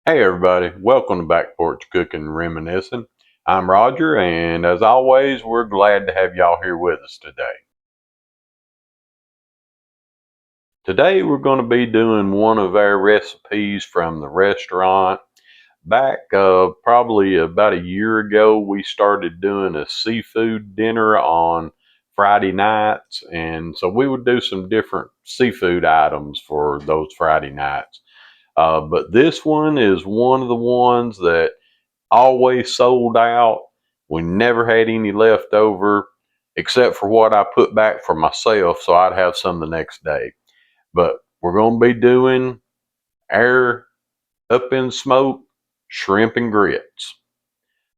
Hey everybody, welcome to Back Porch Cooking and Reminiscing. I'm Roger, and as always, we're glad to have y'all here with us today. Today we're going to be doing one of our recipes from the restaurant. Back probably about a year ago, we started doing a seafood dinner on Friday nights, and so we would do some different seafood items for those Friday nights. But this one is one of the ones that always sold out. We never had any left over except for what I put back for myself so I'd have some the next day. But we're going to be doing air up in smoke shrimp and grits.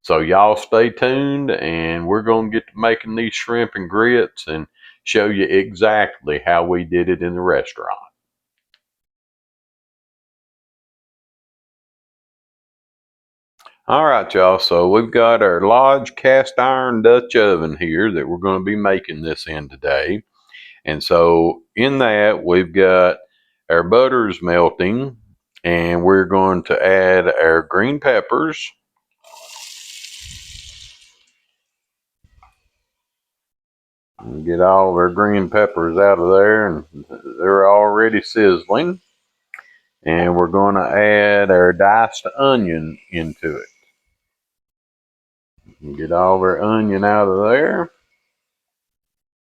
So y'all stay tuned and we're going to get to making these shrimp and grits and show you exactly how we did it in the restaurant. All right, y'all. So we've got our Lodge cast iron Dutch oven here that we're going to be making this in today. And so in that, we've got our butters melting, and we're going to add our green peppers. Get all of our green peppers out of there, and they're already sizzling. And we're going to add our diced onion into it. Get all of our onion out of there.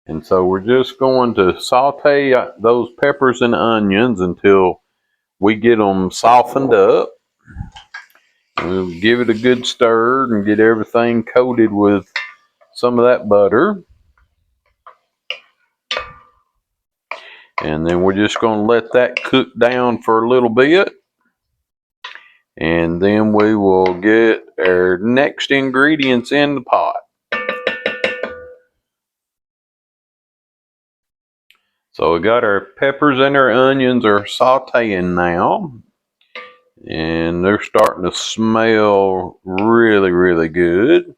And so we're just going to saute those peppers and onions until we get them softened up. We'll give it a good stir and get everything coated with some of that butter. And then we're just going to let that cook down for a little bit. And then we will get our next ingredients in the pot. So we got our peppers and our onions are sauteing now. And they're starting to smell really, really good.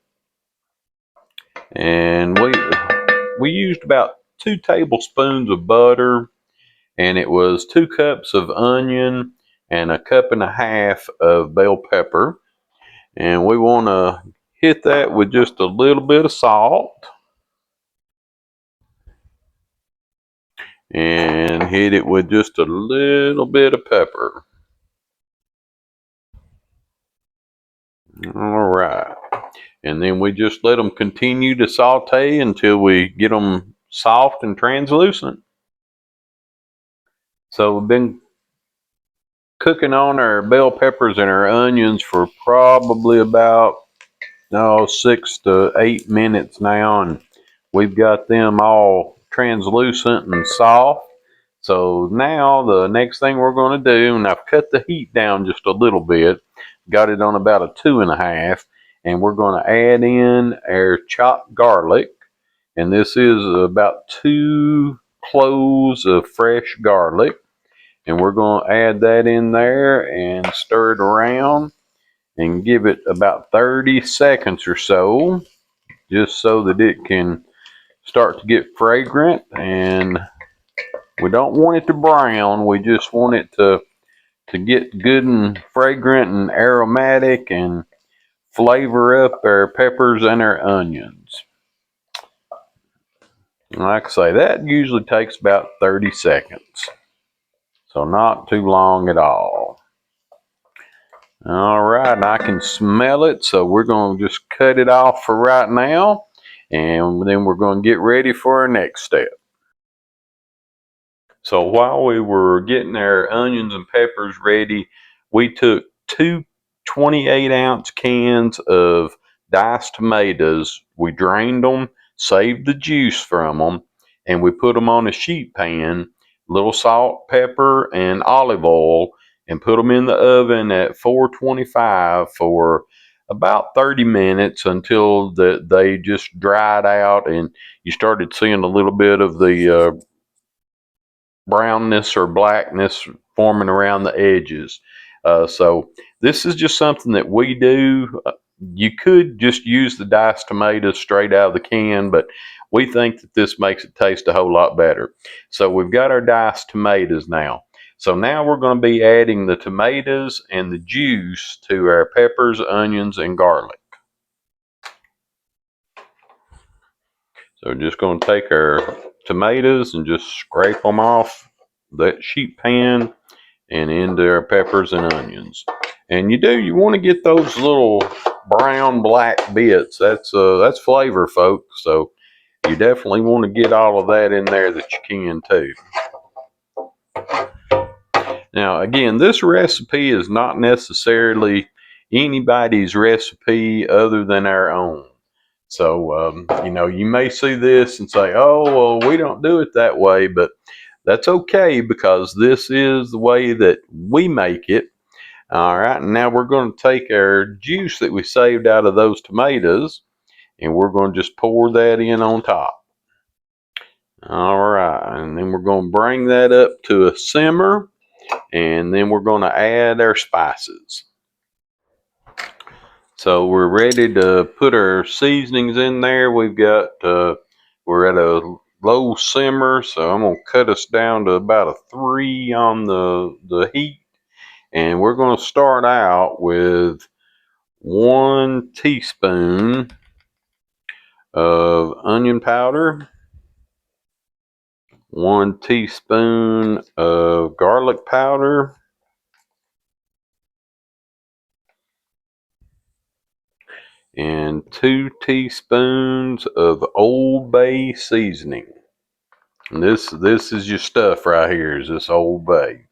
And we used about 2 tablespoons of butter, and it was 2 cups of onion and a cup and a half of bell pepper. And we want to hit that with just a little bit of salt and hit it with just a little bit of pepper. All right. And then we just let them continue to saute until we get them soft and translucent. So we've been cooking on our bell peppers and our onions for probably about 6 to 8 minutes now, and we've got them all translucent and soft. So now the next thing we're going to do, and I've cut the heat down just a little bit, got it on about a 2.5, and we're going to add in our chopped garlic, and this is about 2 cloves of fresh garlic. And we're going to add that in there and stir it around and give it about 30 seconds or so, just so that it can start to get fragrant. And we don't want it to brown, we just want it to get good and fragrant and aromatic and flavor up our peppers and our onions. Like I say, that usually takes about 30 seconds. So not too long at all. All right, I can smell it, so we're going to just cut it off for right now, and then we're going to get ready for our next step. So while we were getting our onions and peppers ready, we took 2 28-ounce cans of diced tomatoes. We drained them, saved the juice from them, and we put them on a sheet pan, little salt, pepper, and olive oil, and put them in the oven at 425 for about 30 minutes until they just dried out and you started seeing a little bit of the brownness or blackness forming around the edges. So this is just something that we do. You could just use the diced tomatoes straight out of the can, but we think that this makes it taste a whole lot better. So we've got our diced tomatoes now. So now we're going to be adding the tomatoes and the juice to our peppers, onions, and garlic. So we're just going to take our tomatoes and just scrape them off that sheet pan and into our peppers and onions. And you want to get those little brown black bits. That's flavor, folks. So you definitely want to get all of that in there that you can too. Now again, this recipe is not necessarily anybody's recipe other than our own. So you may see this and say, oh well, we don't do it that way, but that's okay because this is the way that we make it. All right, and now we're going to take our juice that we saved out of those tomatoes and we're going to just pour that in on top. All right, and then we're going to bring that up to a simmer, and then we're going to add our spices. So we're ready to put our seasonings in there. We're at a low simmer, so I'm going to cut us down to about a 3 on the heat. And we're going to start out with 1 teaspoon of onion powder, 1 teaspoon of garlic powder, and 2 teaspoons of Old Bay seasoning. And this is your stuff right here, is this Old Bay.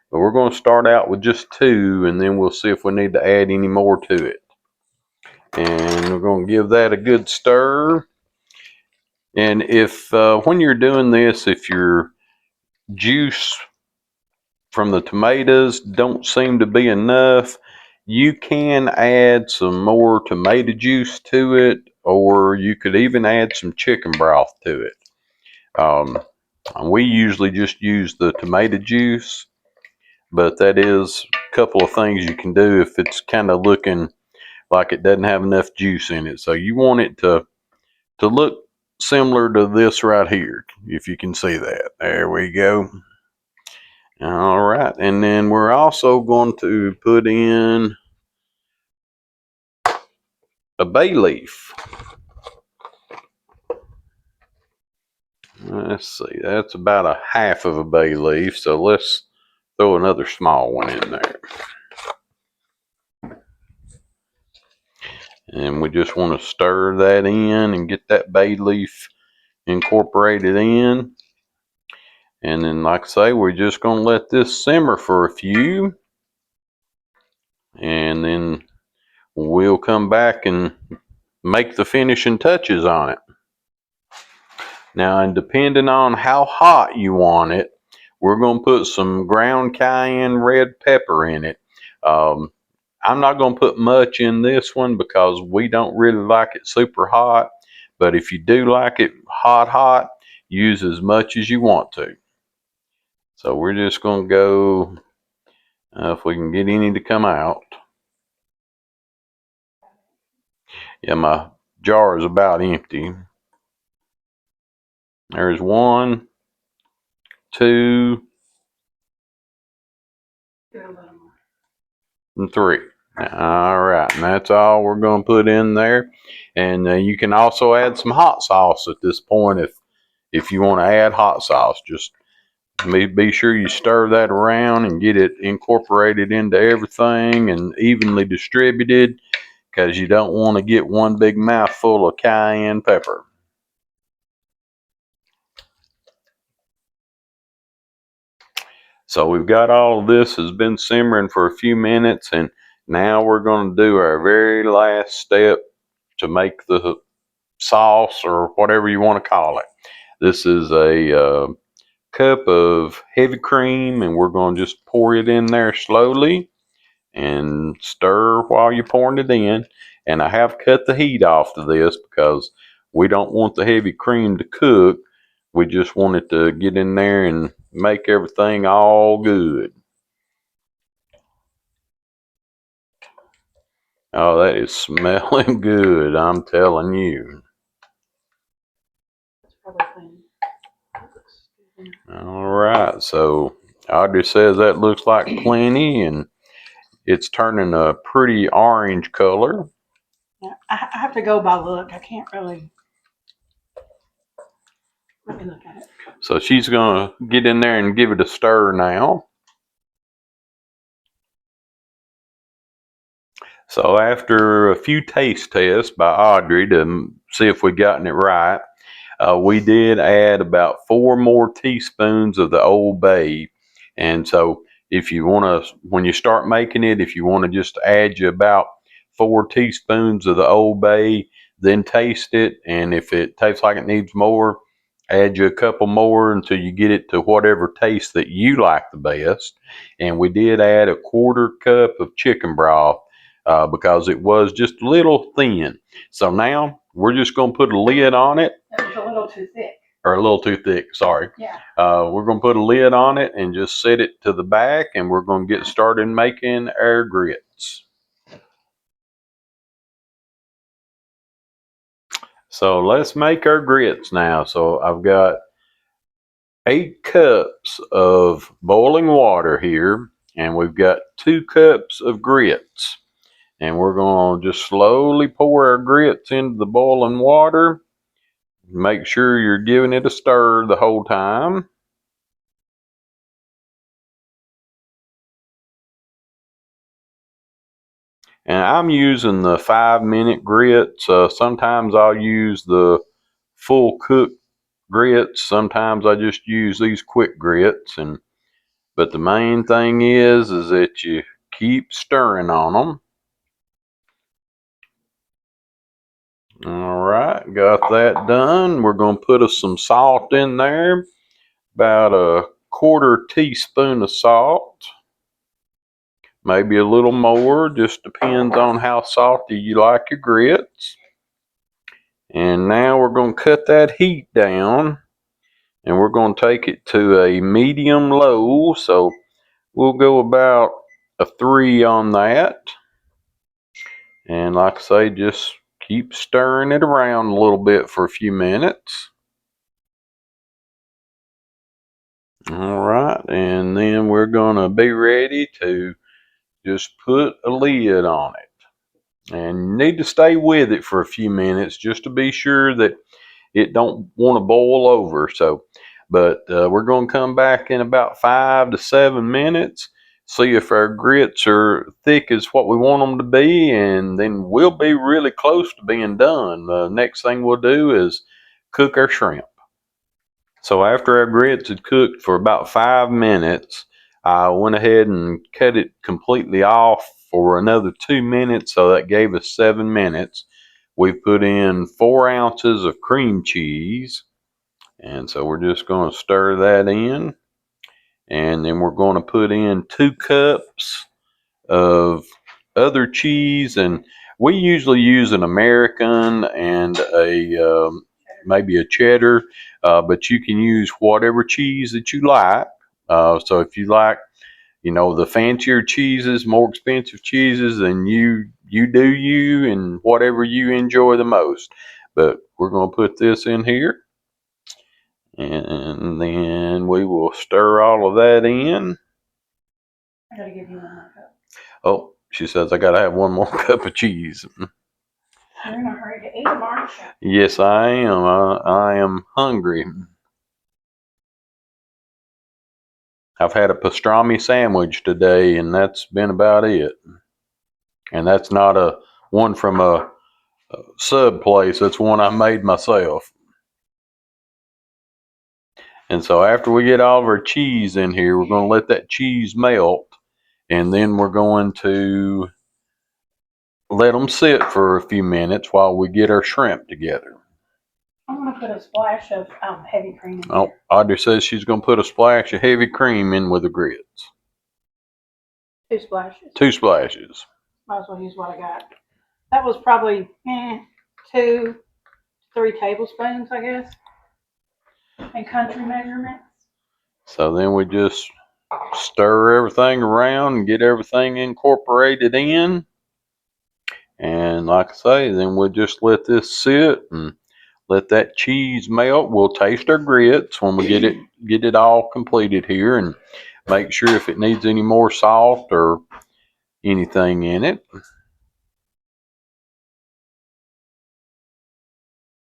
But we're going to start out with just 2, and then we'll see if we need to add any more to it. And we're going to give that a good stir. And if when you're doing this, if your juice from the tomatoes don't seem to be enough, you can add some more tomato juice to it, or you could even add some chicken broth to it. We usually just use the tomato juice, but that is a couple of things you can do if it's kind of looking like it doesn't have enough juice in it. So you want it to look similar to this right here, if you can see that. There we go. All right, and then we're also going to put in a bay leaf. Let's see, that's about a half of a bay leaf, so let's throw another small one in there. And we just want to stir that in and get that bay leaf incorporated in. And then, like I say, we're just going to let this simmer for a few. And then we'll come back and make the finishing touches on it. Now, and depending on how hot you want it, we're going to put some ground cayenne red pepper in it. I'm not going to put much in this one because we don't really like it super hot. But if you do like it hot, use as much as you want to. So we're just going to go, if we can get any to come out. Yeah, my jar is about empty. There's 1, 2, and 3. All right, and that's all we're going to put in there. And you can also add some hot sauce at this point if you want to add hot sauce. Just be sure you stir that around and get it incorporated into everything and evenly distributed, because you don't want to get one big mouthful of cayenne pepper. So we've got all of this has been simmering for a few minutes, and now we're going to do our very last step to make the sauce, or whatever you want to call it. This is a cup of heavy cream, and we're going to just pour it in there slowly and stir while you're pouring it in. And I have cut the heat off to this because we don't want the heavy cream to cook. We just want it to get in there and make everything all good. Oh, that is smelling good, I'm telling you. All right, so Audrey says that looks like plenty, and it's turning a pretty orange color. Yeah, I have to go by look. I can't really. Let me look at it. So she's going to get in there and give it a stir now. So after a few taste tests by Audrey to see if we gotten it right, we did add about 4 more teaspoons of the Old Bay. And so if you want to, when you start making it, if you want to just add you about 4 teaspoons of the Old Bay, then taste it. And if it tastes like it needs more, add you a couple more until you get it to whatever taste that you like the best. And we did add a 1/4 cup of chicken broth because it was just a little thin. So now we're just going to put a lid on it. It was a little too thick. Or a little too thick, sorry. Yeah. We're going to put a lid on it and just set it to the back, and we're going to get started making our grits. So let's make our grits now. So I've got 8 cups of boiling water here, and we've got 2 cups of grits. And we're going to just slowly pour our grits into the boiling water. Make sure you're giving it a stir the whole time. And I'm using the 5-minute grits. Sometimes I'll use the full cooked grits. Sometimes I just use these quick grits. But the main thing is that you keep stirring on them. All right, got that done. We're going to put some salt in there, about a 1/4 teaspoon of salt, maybe a little more, just depends on how salty you like your grits. And now we're going to cut that heat down, and we're going to take it to a medium low. So we'll go about a 3 on that. And like I say, just keep stirring it around a little bit for a few minutes. All right, and then we're going to be ready to just put a lid on it. And you need to stay with it for a few minutes just to be sure that it don't want to boil over. But we're going to come back in about 5 to 7 minutes, see if our grits are thick as what we want them to be, and then we'll be really close to being done. The next thing we'll do is cook our shrimp. So after our grits had cooked for about 5 minutes, I went ahead and cut it completely off for another 2 minutes, so that gave us 7 minutes. We put in 4 ounces of cream cheese, and so we're just going to stir that in. And then we're going to put in 2 cups of other cheese, and we usually use an American and a maybe a cheddar, but you can use whatever cheese that you like. So if you like, the fancier cheeses, more expensive cheeses, then you do you and whatever you enjoy the most. But we're going to put this in here, and then we will stir all of that in. I gotta give you 1 more cup. Oh, she says I gotta have 1 more cup of cheese. You're in a hurry to eat them, aren't you? Yes, I am. I am hungry. I've had a pastrami sandwich today, and that's been about it. And that's not a one from a sub place. That's one I made myself. And so after we get all of our cheese in here, we're going to let that cheese melt, and then we're going to let them sit for a few minutes while we get our shrimp together. I'm going to put a splash of heavy cream in Oh, there. Audrey says she's going to put a splash of heavy cream in with the grits. 2 splashes. 2 splashes. Might as well use what I got. That was probably 2, 3 tablespoons, I guess, in country measurements. So then we just stir everything around and get everything incorporated in. And like I say, then we'll just let this sit and let that cheese melt. We'll taste our grits when we get it all completed here. make sure if it needs any more salt or anything in it.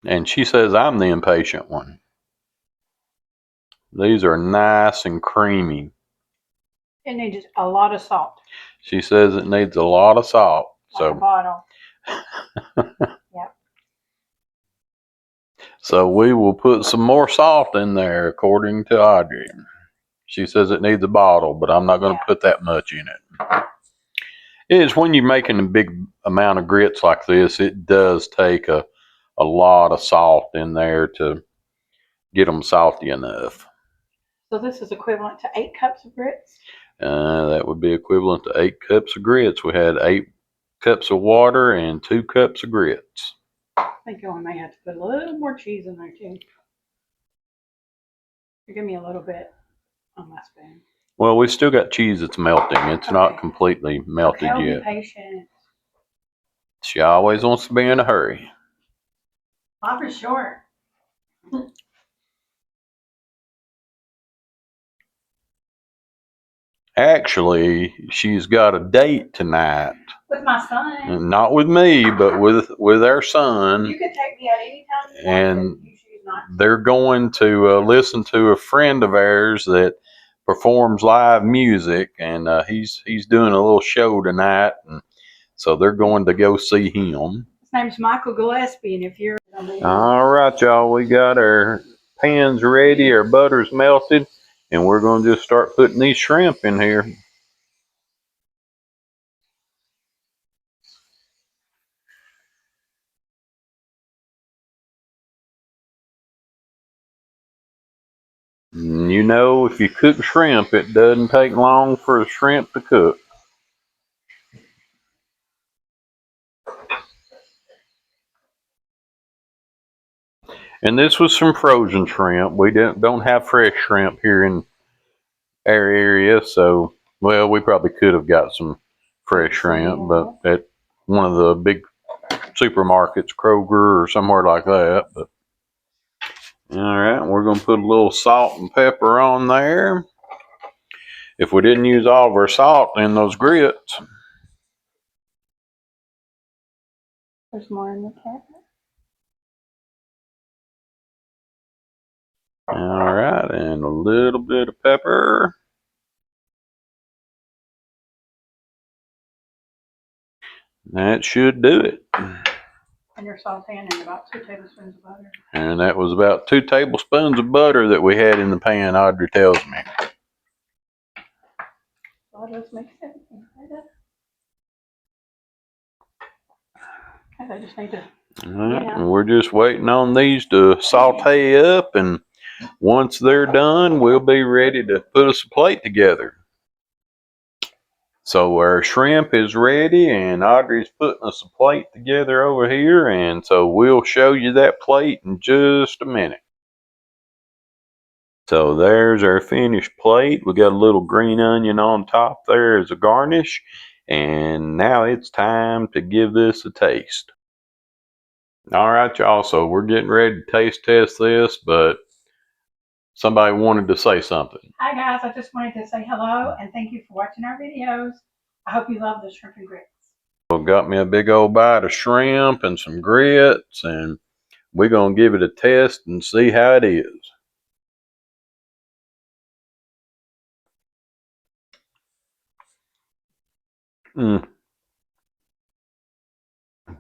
And she says I'm the impatient one. These are nice and creamy. It needs a lot of salt. She says it needs a lot of salt. Like a bottle. Yep. So we will put some more salt in there, according to Audrey. She says it needs a bottle, but I'm not going to put that much in it. It is when you're making a big amount of grits like this, it does take a lot of salt in there to get them salty enough. So this is equivalent to 8 cups of grits? That would be equivalent to 8 cups of grits. We had 8 cups of water and 2 cups of grits. I think I may have to put a little more cheese in there too. Give me a little bit on my spoon. Well, we still got cheese that's melting. It's not completely melted yet. Be patient. She always wants to be in a hurry. Not for sure. Actually, she's got a date tonight. With my son. Not with me, but with our son. You can take me at any time you want. And they're going to listen to a friend of ours that performs live music, and he's doing a little show tonight, and so they're going to go see him. His name's Michael Gillespie, and if you're... All right, y'all, we got our pans ready, our butter's melted, and we're going to just start putting these shrimp in here. You know, if you cook shrimp, it doesn't take long for a shrimp to cook. And this was some frozen shrimp. We don't have fresh shrimp here in our area, so, well, we probably could have got some fresh shrimp, but at one of the big supermarkets, Kroger or somewhere like that. But all right, we're going to put a little salt and pepper on there. If we didn't use all of our salt in those grits. There's more in the pepper. All right, and a little bit of pepper. That should do it. And you're sauteing in about 2 tablespoons of butter. And that was about 2 tablespoons of butter that we had in the pan, Audrey tells me. Well, that makes sense. I just need to... All right, and we're just waiting on these to saute up, and once they're done, we'll be ready to put us a plate together. So our shrimp is ready, and Audrey's putting us a plate together over here, and so we'll show you that plate in just a minute. So there's our finished plate. We got a little green onion on top there as a garnish, and now it's time to give this a taste. All right, y'all, so we're getting ready to taste test this, but somebody wanted to say something. Hi guys, I just wanted to say hello and thank you for watching our videos. I hope you love the shrimp and grits. Well, got me a big old bite of shrimp and some grits, and we're going to give it a test and see how it is.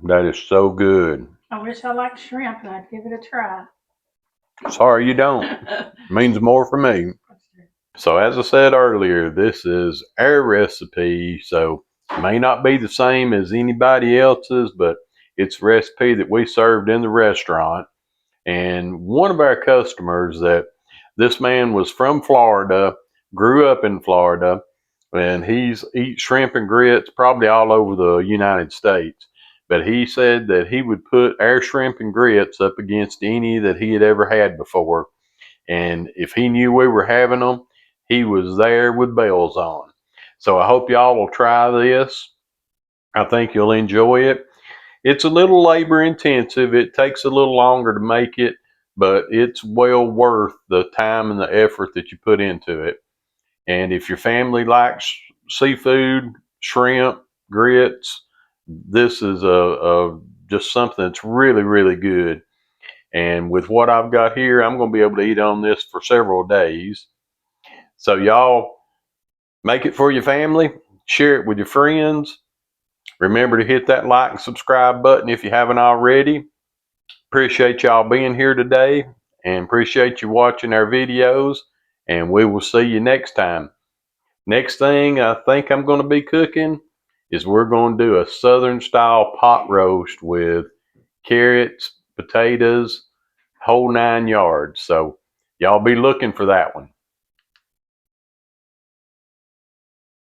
That is so good. I wish I liked shrimp and I'd give it a try. Sorry you don't. It means more for me. So as I said earlier, this is our recipe, so it may not be the same as anybody else's, but it's a recipe that we served in the restaurant. And one of our customers, that this man was from Florida, grew up in Florida, and he's eat shrimp and grits probably all over the United States. But he said that he would put our shrimp and grits up against any that he had ever had before. And if he knew we were having them, he was there with bells on. So I hope y'all will try this. I think you'll enjoy it. It's a little labor intensive. It takes a little longer to make it, but it's well worth the time and the effort that you put into it. And if your family likes seafood, shrimp, grits, this is a just something that's really, really good. And with what I've got here, I'm going to be able to eat on this for several days. So y'all make it for your family, share it with your friends. Remember to hit that like and subscribe button if you haven't already. Appreciate y'all being here today and appreciate you watching our videos, and we will see you next time. Next thing I think I'm going to be cooking is we're going to do a southern style pot roast with carrots, potatoes, whole 9 yards. So y'all be looking for that one.